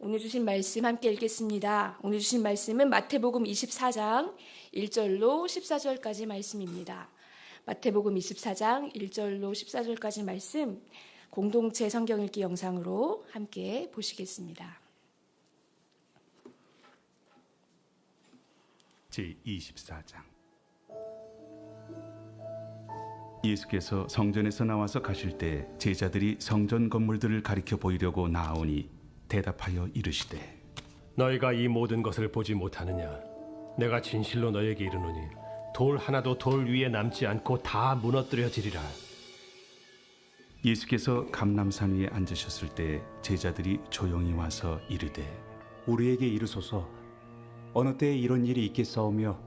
오늘 주신 말씀 함께 읽겠습니다. 오늘 주신 말씀은 마태복음 24장 1절로 14절까지 말씀입니다. 마태복음 24장 1절로 14절까지 말씀 공동체 성경 읽기 영상으로 함께 보시겠습니다. 제24장. 예수께서 성전에서 나와서 가실 때 제자들이 성전 건물들을 가리켜 보이려고 나아오니 대답하여 이르시되 너희가 이 모든 것을 보지 못하느냐? 내가 진실로 너희에게 이르노니 돌 하나도 돌 위에 남지 않고 다 무너뜨려지리라. 예수께서 감람산 위에 앉으셨을 때 제자들이 조용히 와서 이르되 우리에게 이르소서 어느 때에 이런 일이 있겠사오며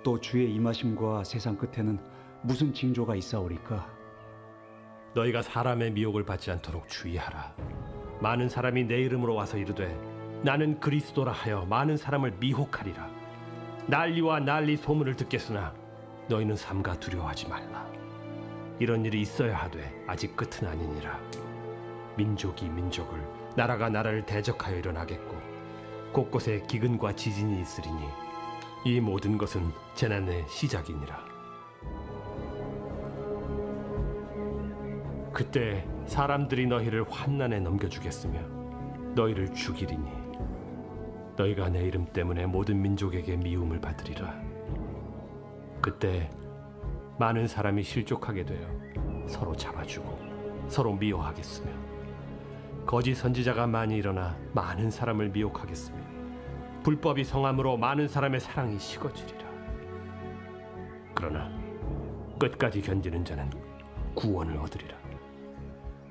또 주의 임하심과 세상 끝에는 무슨 징조가 있사오리까? 너희가 사람의 미혹을 받지 않도록 주의하라. 많은 사람이 내 이름으로 와서 이르되 나는 그리스도라 하여 많은 사람을 미혹하리라. 난리와 난리 소문을 듣겠으나 너희는 삼가 두려워하지 말라. 이런 일이 있어야 하되 아직 끝은 아니니라. 민족이 민족을, 나라가 나라를 대적하여 일어나겠고 곳곳에 기근과 지진이 있으리니 이 모든 것은 재난의 시작이니라. 그때 사람들이 너희를 환난에 넘겨주겠으며 너희를 죽이리니 너희가 내 이름 때문에 모든 민족에게 미움을 받으리라. 그때 많은 사람이 실족하게 되어 서로 잡아주고 서로 미워하겠으며 거짓 선지자가 많이 일어나 많은 사람을 미혹하겠으며 불법이 성함으로 많은 사람의 사랑이 식어지리라. 그러나 끝까지 견디는 자는 구원을 얻으리라.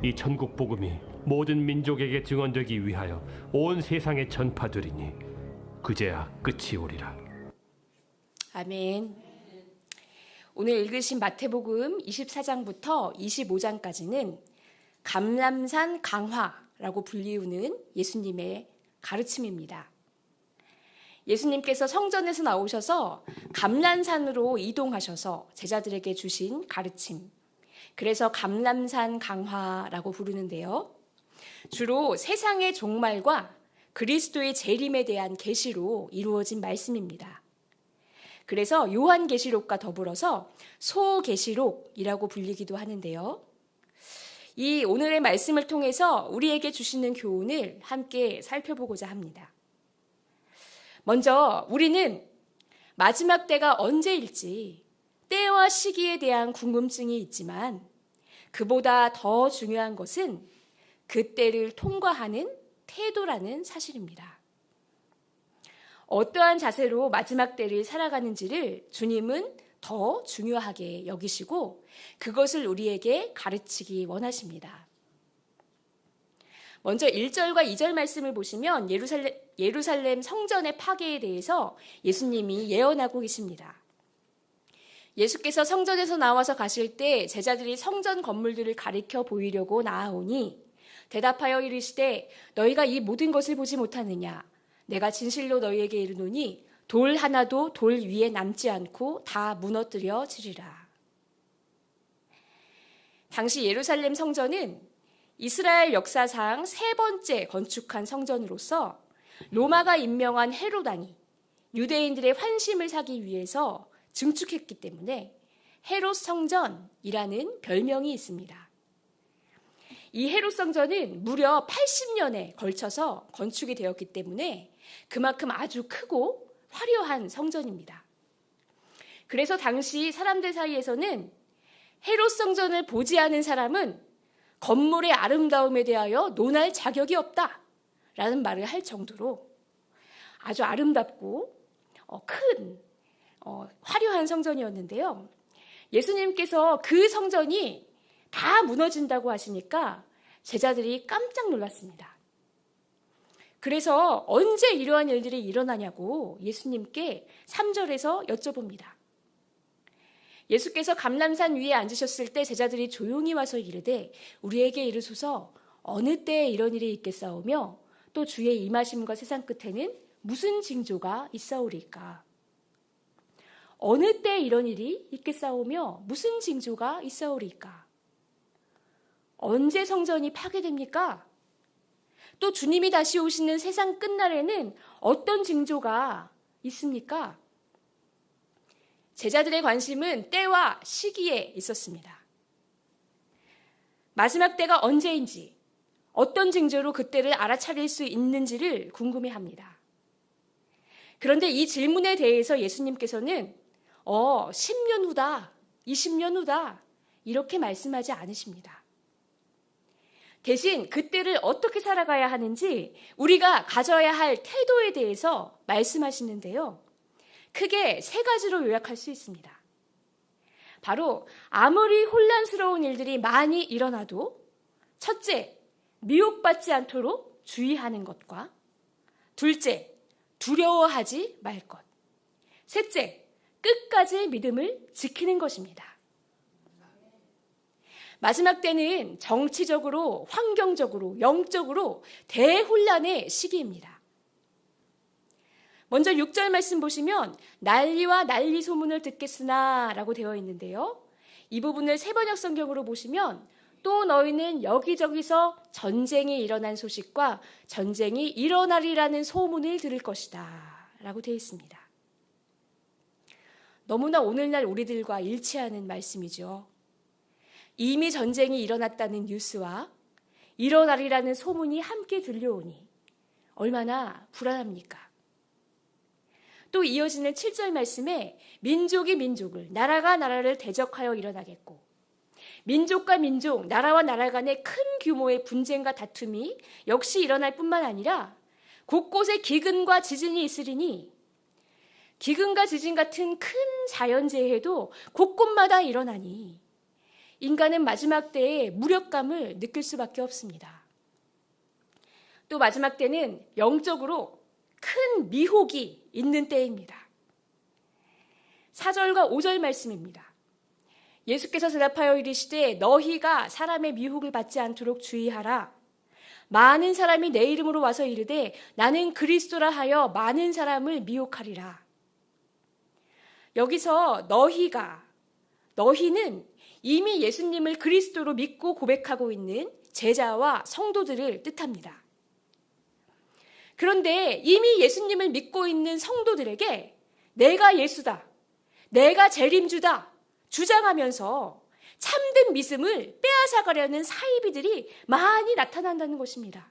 이 천국 복음이 모든 민족에게 증언되기 위하여 온 세상에 전파되리니 그제야 끝이 오리라. 아멘. 오늘 읽으신 마태복음 24장부터 25장까지는 감람산 강화라고 불리우는 예수님의 가르침입니다. 예수님께서 성전에서 나오셔서 감람산으로 이동하셔서 제자들에게 주신 가르침, 그래서 감람산 강화라고 부르는데요. 주로 세상의 종말과 그리스도의 재림에 대한 계시로 이루어진 말씀입니다. 그래서 요한계시록과 더불어서 소계시록이라고 불리기도 하는데요. 이 오늘의 말씀을 통해서 우리에게 주시는 교훈을 함께 살펴보고자 합니다. 먼저 우리는 마지막 때가 언제일지 때와 시기에 대한 궁금증이 있지만 그보다 더 중요한 것은 그 때를 통과하는 태도라는 사실입니다. 어떠한 자세로 마지막 때를 살아가는지를 주님은 더 중요하게 여기시고 그것을 우리에게 가르치기 원하십니다. 먼저 1절과 2절 말씀을 보시면 예루살렘 성전의 파괴에 대해서 예수님이 예언하고 계십니다. 예수께서 성전에서 나와서 가실 때 제자들이 성전 건물들을 가리켜 보이려고 나아오니 대답하여 이르시되 너희가 이 모든 것을 보지 못하느냐? 내가 진실로 너희에게 이르노니 돌 하나도 돌 위에 남지 않고 다 무너뜨려지리라. 당시 예루살렘 성전은 이스라엘 역사상 세 번째 건축한 성전으로서 로마가 임명한 헤롯 왕이 유대인들의 환심을 사기 위해서 증축했기 때문에 헤롯 성전이라는 별명이 있습니다. 이 헤롯 성전은 무려 80년에 걸쳐서 건축이 되었기 때문에 그만큼 아주 크고 화려한 성전입니다. 그래서 당시 사람들 사이에서는 헤롯 성전을 보지 않은 사람은 건물의 아름다움에 대하여 논할 자격이 없다라는 말을 할 정도로 아주 아름답고 큰 화려한 성전이었는데요. 예수님께서 그 성전이 다 무너진다고 하시니까 제자들이 깜짝 놀랐습니다. 그래서 언제 이러한 일들이 일어나냐고 예수님께 3절에서 여쭤봅니다. 예수께서 감람산 위에 앉으셨을 때 제자들이 조용히 와서 이르되 우리에게 이르소서 어느 때에 이런 일이 있겠사오며 또 주의 임하심과 세상 끝에는 무슨 징조가 있사오리까? 어느 때 이런 일이 있겠사오며 무슨 징조가 있사오리까? 언제 성전이 파괴됩니까? 또 주님이 다시 오시는 세상 끝날에는 어떤 징조가 있습니까? 제자들의 관심은 때와 시기에 있었습니다. 마지막 때가 언제인지, 어떤 징조로 그때를 알아차릴 수 있는지를 궁금해합니다. 그런데 이 질문에 대해서 예수님께서는 10년 후다, 20년 후다 이렇게 말씀하지 않으십니다. 대신 그때를 어떻게 살아가야 하는지 우리가 가져야 할 태도에 대해서 말씀하시는데요. 크게 3가지로 요약할 수 있습니다. 바로 아무리 혼란스러운 일들이 많이 일어나도 첫째, 미혹받지 않도록 주의하는 것과 둘째, 두려워하지 말 것. 셋째, 끝까지 믿음을 지키는 것입니다. 마지막 때는 정치적으로, 환경적으로, 영적으로 대혼란의 시기입니다. 먼저 6절 말씀 보시면 난리와 난리 소문을 듣겠으나 라고 되어 있는데요. 이 부분을 새번역 성경으로 보시면 또 너희는 여기저기서 전쟁이 일어난 소식과 전쟁이 일어나리라는 소문을 들을 것이다 라고 되어 있습니다. 너무나 오늘날 우리들과 일치하는 말씀이죠. 이미 전쟁이 일어났다는 뉴스와 일어나리라는 소문이 함께 들려오니 얼마나 불안합니까? 또 이어지는 7절 말씀에 민족이 민족을, 나라가 나라를 대적하여 일어나겠고 민족과 민족, 나라와 나라 간의 큰 규모의 분쟁과 다툼이 역시 일어날 뿐만 아니라 곳곳에 기근과 지진이 있으리니 기근과 지진 같은 큰 자연재해도 곳곳마다 일어나니 인간은 마지막 때에 무력감을 느낄 수밖에 없습니다. 또 마지막 때는 영적으로 큰 미혹이 있는 때입니다. 4절과 5절 말씀입니다. 예수께서 대답하여 이르시되 너희가 사람의 미혹을 받지 않도록 주의하라. 많은 사람이 내 이름으로 와서 이르되 나는 그리스도라 하여 많은 사람을 미혹하리라. 여기서 너희는 이미 예수님을 그리스도로 믿고 고백하고 있는 제자와 성도들을 뜻합니다. 그런데 이미 예수님을 믿고 있는 성도들에게 내가 예수다, 내가 재림주다 주장하면서 참된 믿음을 빼앗아가려는 사이비들이 많이 나타난다는 것입니다.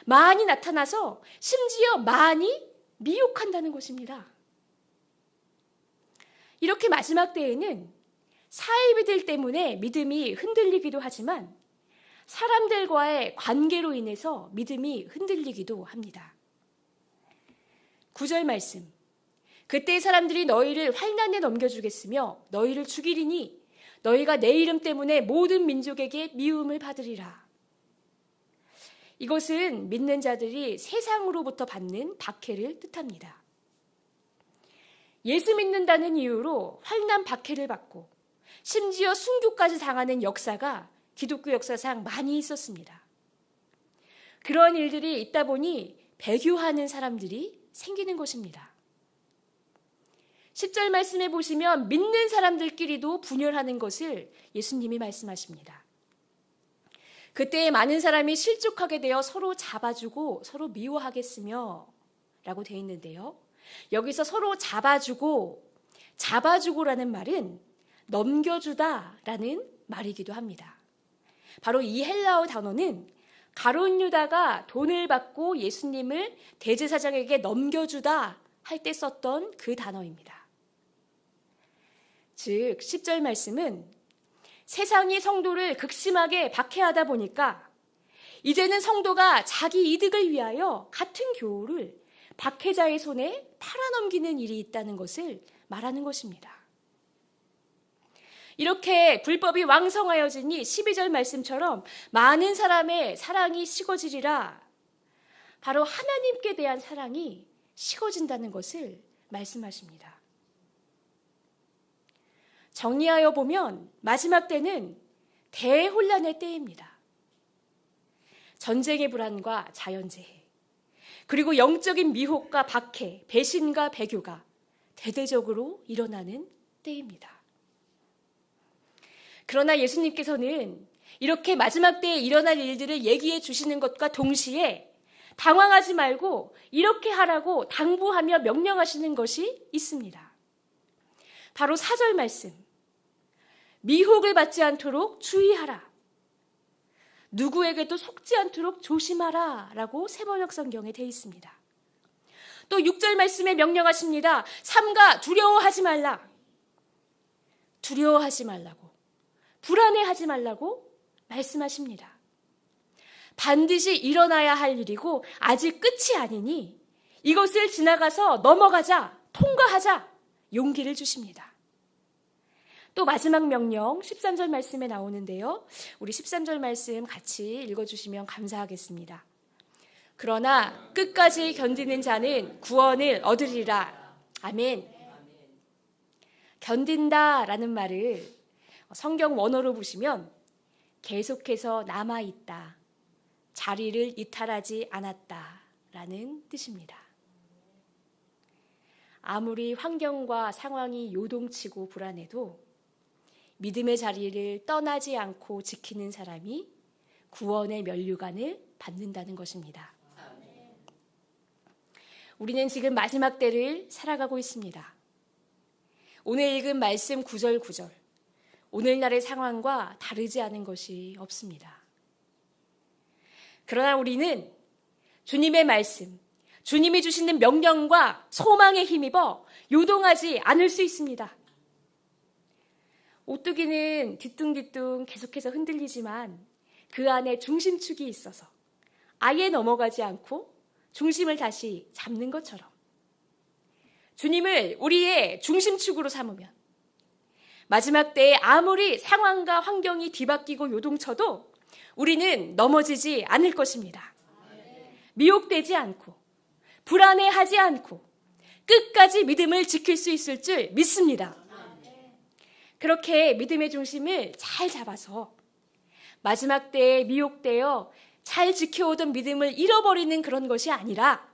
많이 나타나서 심지어 많이 미혹한다는 것입니다. 이렇게 마지막 때에는 사이비들 때문에 믿음이 흔들리기도 하지만 사람들과의 관계로 인해서 믿음이 흔들리기도 합니다. 9절 말씀. 그때 사람들이 너희를 환난에 넘겨주겠으며 너희를 죽이리니 너희가 내 이름 때문에 모든 민족에게 미움을 받으리라. 이것은 믿는 자들이 세상으로부터 받는 박해를 뜻합니다. 예수 믿는다는 이유로 환난 박해를 받고 심지어 순교까지 당하는 역사가 기독교 역사상 많이 있었습니다. 그런 일들이 있다 보니 배교하는 사람들이 생기는 것입니다. 10절 말씀에 보시면 믿는 사람들끼리도 분열하는 것을 예수님이 말씀하십니다. 그때 많은 사람이 실족하게 되어 서로 잡아주고 서로 미워하겠으며 라고 되어 있는데요. 여기서 서로 잡아주고라는 말은 넘겨주다라는 말이기도 합니다. 바로 이 헬라어 단어는 가룟 유다가 돈을 받고 예수님을 대제사장에게 넘겨주다 할 때 썼던 그 단어입니다. 즉 10절 말씀은 세상이 성도를 극심하게 박해하다 보니까 이제는 성도가 자기 이득을 위하여 같은 교훈을 박해자의 손에 팔아넘기는 일이 있다는 것을 말하는 것입니다. 이렇게 불법이 왕성하여지니 12절 말씀처럼 많은 사람의 사랑이 식어지리라. 바로 하나님께 대한 사랑이 식어진다는 것을 말씀하십니다. 정리하여 보면 마지막 때는 대혼란의 때입니다. 전쟁의 불안과 자연재해, 그리고 영적인 미혹과 박해, 배신과 배교가 대대적으로 일어나는 때입니다. 그러나 예수님께서는 이렇게 마지막 때에 일어날 일들을 얘기해 주시는 것과 동시에 당황하지 말고 이렇게 하라고 당부하며 명령하시는 것이 있습니다. 바로 4절 말씀. 미혹을 받지 않도록 주의하라. 누구에게도 속지 않도록 조심하라 라고 새번역 성경에 되어 있습니다. 또 6절 말씀에 명령하십니다. 삼가 두려워하지 말라. 두려워하지 말라고, 불안해하지 말라고 말씀하십니다. 반드시 일어나야 할 일이고 아직 끝이 아니니 이것을 지나가서 넘어가자, 통과하자 용기를 주십니다. 또 마지막 명령 13절 말씀에 나오는데요. 우리 13절 말씀 같이 읽어주시면 감사하겠습니다. 그러나 끝까지 견디는 자는 구원을 얻으리라. 아멘. 견딘다라는 말을 성경 원어로 보시면 계속해서 남아있다, 자리를 이탈하지 않았다라는 뜻입니다. 아무리 환경과 상황이 요동치고 불안해도 믿음의 자리를 떠나지 않고 지키는 사람이 구원의 면류관을 받는다는 것입니다. 우리는 지금 마지막 때를 살아가고 있습니다. 오늘 읽은 말씀 9절 9절, 오늘날의 상황과 다르지 않은 것이 없습니다. 그러나 우리는 주님의 말씀, 주님이 주시는 명령과 소망에 힘입어 요동하지 않을 수 있습니다. 오뚜기는 뒤뚱뒤뚱 계속해서 흔들리지만 그 안에 중심축이 있어서 아예 넘어가지 않고 중심을 다시 잡는 것처럼 주님을 우리의 중심축으로 삼으면 마지막 때에 아무리 상황과 환경이 뒤바뀌고 요동쳐도 우리는 넘어지지 않을 것입니다. 미혹되지 않고 불안해하지 않고 끝까지 믿음을 지킬 수 있을 줄 믿습니다. 그렇게 믿음의 중심을 잘 잡아서 마지막 때에 미혹되어 잘 지켜오던 믿음을 잃어버리는 그런 것이 아니라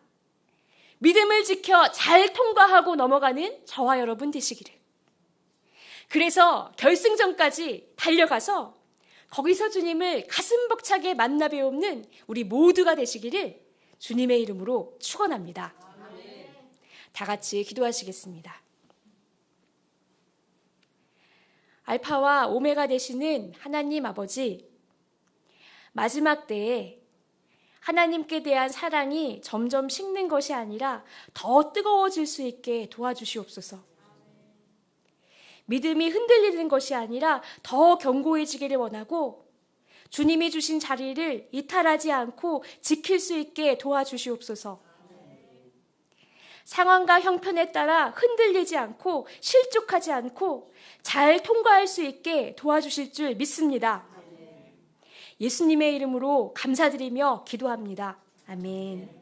믿음을 지켜 잘 통과하고 넘어가는 저와 여러분 되시기를. 그래서 결승전까지 달려가서 거기서 주님을 가슴 벅차게 만나 뵈옵는 우리 모두가 되시기를 주님의 이름으로 축원합니다. 다 같이 기도하시겠습니다. 알파와 오메가 되시는 하나님 아버지, 마지막 때에 하나님께 대한 사랑이 점점 식는 것이 아니라 더 뜨거워질 수 있게 도와주시옵소서. 믿음이 흔들리는 것이 아니라 더 견고해지기를 원하고 주님이 주신 자리를 이탈하지 않고 지킬 수 있게 도와주시옵소서. 상황과 형편에 따라 흔들리지 않고 실족하지 않고 잘 통과할 수 있게 도와주실 줄 믿습니다. 예수님의 이름으로 감사드리며 기도합니다. 아멘.